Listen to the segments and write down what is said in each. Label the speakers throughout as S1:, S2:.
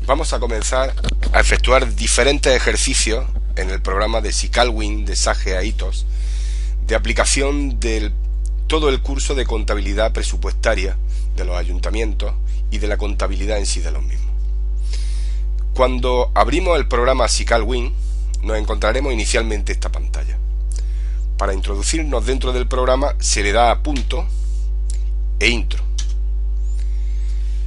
S1: Vamos a comenzar a efectuar diferentes ejercicios en el programa de SICALWIN de Sage AITOS de aplicación de todo el curso de contabilidad presupuestaria de los ayuntamientos y de la contabilidad en sí de los mismos. Cuando abrimos el programa SICALWIN nos encontraremos inicialmente esta pantalla. Para introducirnos dentro del programa se le da a punto e intro.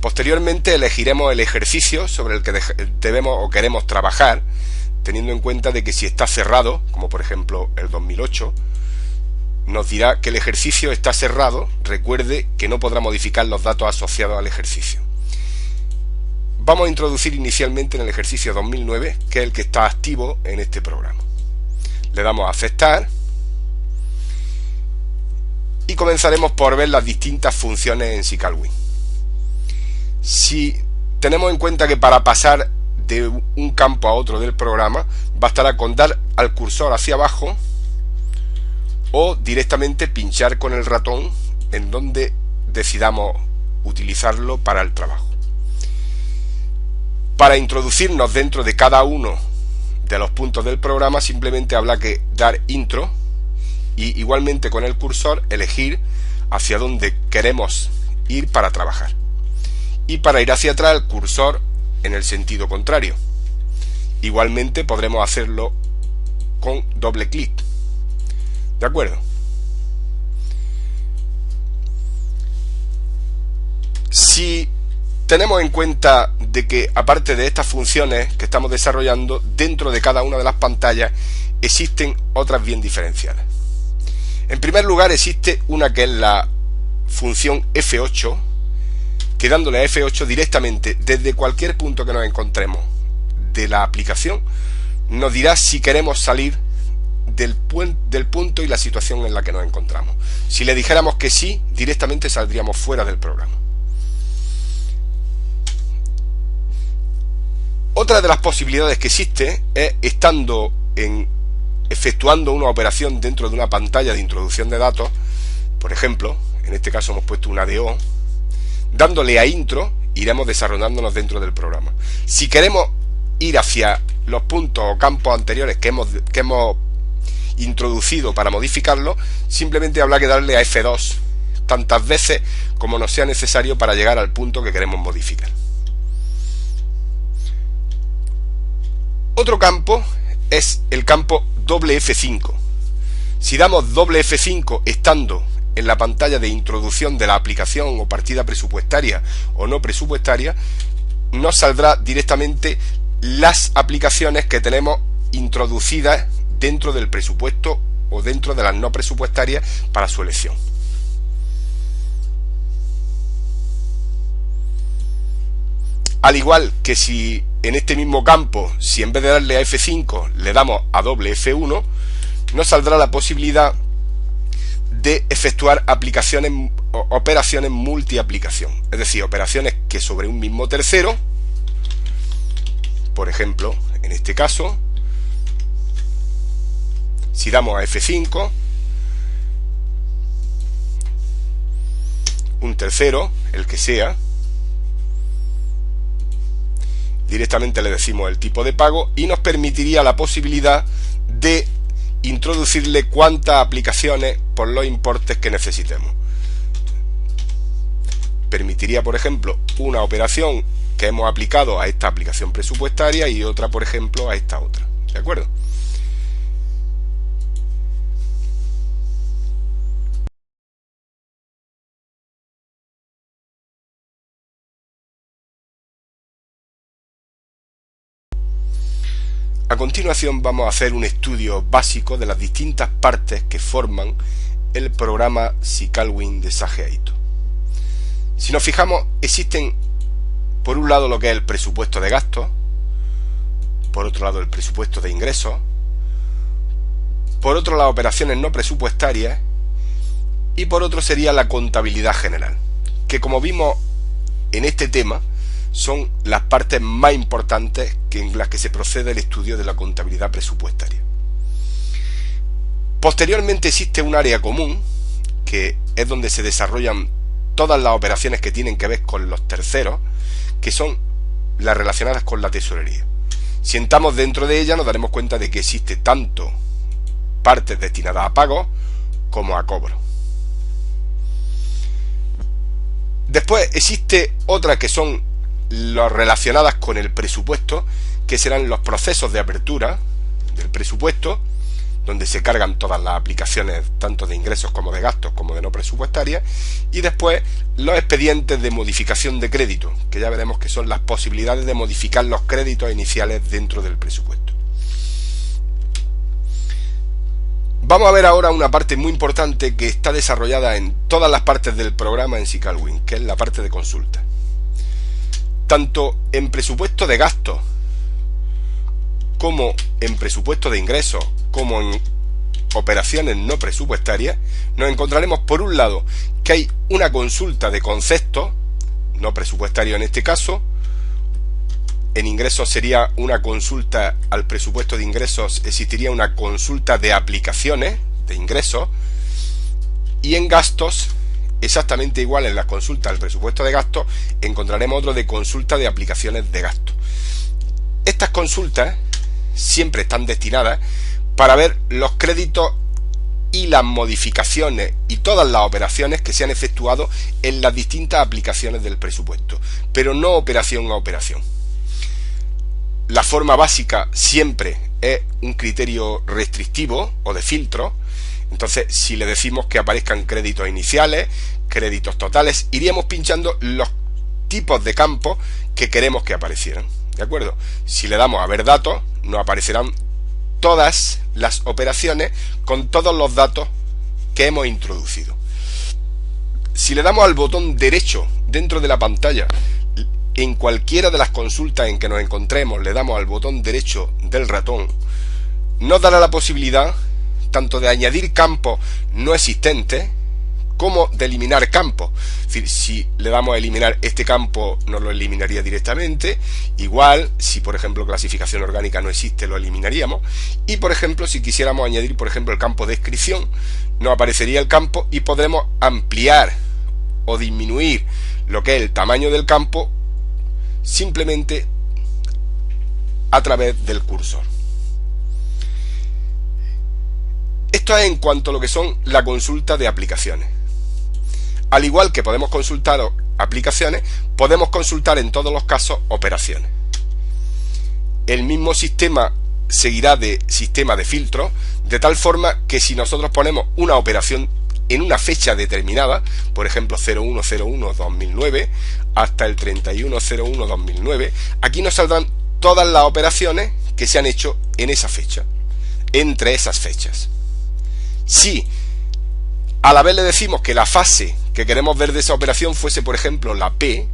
S1: Posteriormente elegiremos el ejercicio sobre el que debemos o queremos trabajar, teniendo en cuenta de que si está cerrado, como por ejemplo el 2008, nos dirá que el ejercicio está cerrado. Recuerde que no podrá modificar los datos asociados al ejercicio. Vamos a introducir inicialmente en el ejercicio 2009, que es el que está activo en este programa. Le damos a aceptar y comenzaremos por ver las distintas funciones en SICALWIN. Si tenemos en cuenta que para pasar de un campo a otro del programa bastará con dar al cursor hacia abajo o directamente pinchar con el ratón en donde decidamos utilizarlo para el trabajo. Para introducirnos dentro de cada uno de los puntos del programa simplemente habrá que dar intro y igualmente con el cursor elegir hacia dónde queremos ir para trabajar. Y para ir hacia atrás el cursor en el sentido contrario. Igualmente podremos hacerlo con doble clic. ¿De acuerdo? Si tenemos en cuenta de que aparte de estas funciones que estamos desarrollando, dentro de cada una de las pantallas existen otras bien diferenciadas. En primer lugar existe una que es la función F8, que dándole a F8 directamente desde cualquier punto que nos encontremos de la aplicación nos dirá si queremos salir del punto y la situación en la que nos encontramos. Si le dijéramos que sí, directamente saldríamos fuera del programa. Otra de las posibilidades que existe es efectuando una operación dentro de una pantalla de introducción de datos. Por ejemplo, en este caso hemos puesto una DO. Dándole a intro iremos desarrollándonos dentro del programa. Si queremos ir hacia los puntos o campos anteriores que hemos introducido para modificarlo, simplemente habrá que darle a F2 tantas veces como nos sea necesario para llegar al punto que queremos modificar. Otro campo es el campo doble F5. Si damos doble F5 estando en la pantalla de introducción de la aplicación o partida presupuestaria o no presupuestaria, nos saldrá directamente las aplicaciones que tenemos introducidas dentro del presupuesto o dentro de las no presupuestarias para su elección. Al igual que si en este mismo campo, si en vez de darle a F5 le damos a doble F1, nos saldrá la posibilidad de efectuar operaciones multiaplicación, es decir, operaciones que sobre un mismo tercero, por ejemplo, en este caso, si damos a F5, un tercero, el que sea, directamente le decimos el tipo de pago y nos permitiría la posibilidad de introducirle cuantas aplicaciones por los importes que necesitemos. Permitiría, por ejemplo, una operación que hemos aplicado a esta aplicación presupuestaria y otra, por ejemplo, a esta otra. ¿De acuerdo? A continuación vamos a hacer un estudio básico de las distintas partes que forman el programa SICALWIN de Sage AITOS. Si nos fijamos, existen por un lado lo que es el presupuesto de gastos, por otro lado el presupuesto de ingresos, por otro las operaciones no presupuestarias y por otro sería la contabilidad general, que como vimos en este tema son las partes más importantes en las que se procede el estudio de la contabilidad presupuestaria. Posteriormente existe un área común, que es donde se desarrollan todas las operaciones que tienen que ver con los terceros, que son las relacionadas con la tesorería. Si entramos dentro de ella nos daremos cuenta de que existe tanto partes destinadas a pagos como a cobro. Después existe otras que son las relacionadas con el presupuesto, que serán los procesos de apertura del presupuesto, donde se cargan todas las aplicaciones tanto de ingresos como de gastos como de no presupuestarias, y después los expedientes de modificación de crédito, que ya veremos que son las posibilidades de modificar los créditos iniciales dentro del presupuesto. Vamos a ver ahora una parte muy importante que está desarrollada en todas las partes del programa en SICALWIN, que es la parte de consulta. Tanto en presupuesto de gastos como en presupuesto de ingresos, como en operaciones no presupuestarias, nos encontraremos por un lado que hay una consulta de conceptos, no presupuestario en este caso. En ingresos sería una consulta al presupuesto de ingresos, existiría una consulta de aplicaciones de ingresos, y en gastos, exactamente igual en la consulta al presupuesto de gastos, encontraremos otro de consulta de aplicaciones de gastos. Estas consultas siempre están destinadas para ver los créditos y las modificaciones y todas las operaciones que se han efectuado en las distintas aplicaciones del presupuesto, pero no operación a operación. La forma básica siempre es un criterio restrictivo o de filtro. Entonces, si le decimos que aparezcan créditos iniciales, créditos totales, iríamos pinchando los tipos de campos que queremos que aparecieran, ¿de acuerdo? Si le damos a ver datos, nos aparecerán todas las operaciones con todos los datos que hemos introducido. Si le damos al botón derecho dentro de la pantalla, en cualquiera de las consultas en que nos encontremos, le damos al botón derecho del ratón, nos dará la posibilidad tanto de añadir campos no existentes como de eliminar campos. Es decir, si le damos a eliminar este campo, nos lo eliminaría directamente. Igual, si por ejemplo clasificación orgánica no existe, lo eliminaríamos. Y por ejemplo, si quisiéramos añadir por ejemplo el campo descripción, nos aparecería el campo y podremos ampliar o disminuir lo que es el tamaño del campo simplemente a través del cursor. Esto es en cuanto a lo que son la consulta de aplicaciones. Al igual que podemos consultar aplicaciones, podemos consultar en todos los casos operaciones. El mismo sistema seguirá de sistema de filtro, de tal forma que si nosotros ponemos una operación en una fecha determinada, por ejemplo 01/01/2009 hasta el 31/01/2009, aquí nos saldrán todas las operaciones que se han hecho en esa fecha, entre esas fechas. Si a la vez le decimos que la fase que queremos ver de esa operación fuese por ejemplo la P,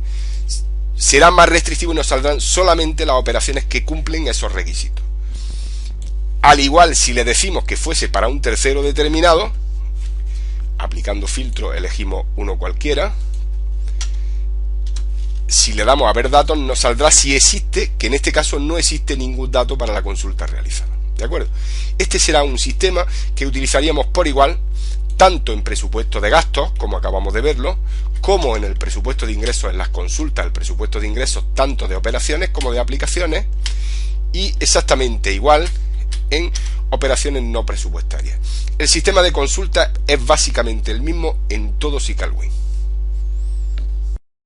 S1: será más restrictivo y nos saldrán solamente las operaciones que cumplen esos requisitos. Al igual, si le decimos que fuese para un tercero determinado, aplicando filtro elegimos uno cualquiera. Si le damos a ver datos, nos saldrá si existe, que en este caso no existe ningún dato para la consulta realizada. ¿De acuerdo? Este será un sistema que utilizaríamos por igual, tanto en presupuesto de gastos, como acabamos de verlo, como en el presupuesto de ingresos, en las consultas, el presupuesto de ingresos tanto de operaciones como de aplicaciones, y exactamente igual en operaciones no presupuestarias. El sistema de consulta es básicamente el mismo en todo SICALWIN.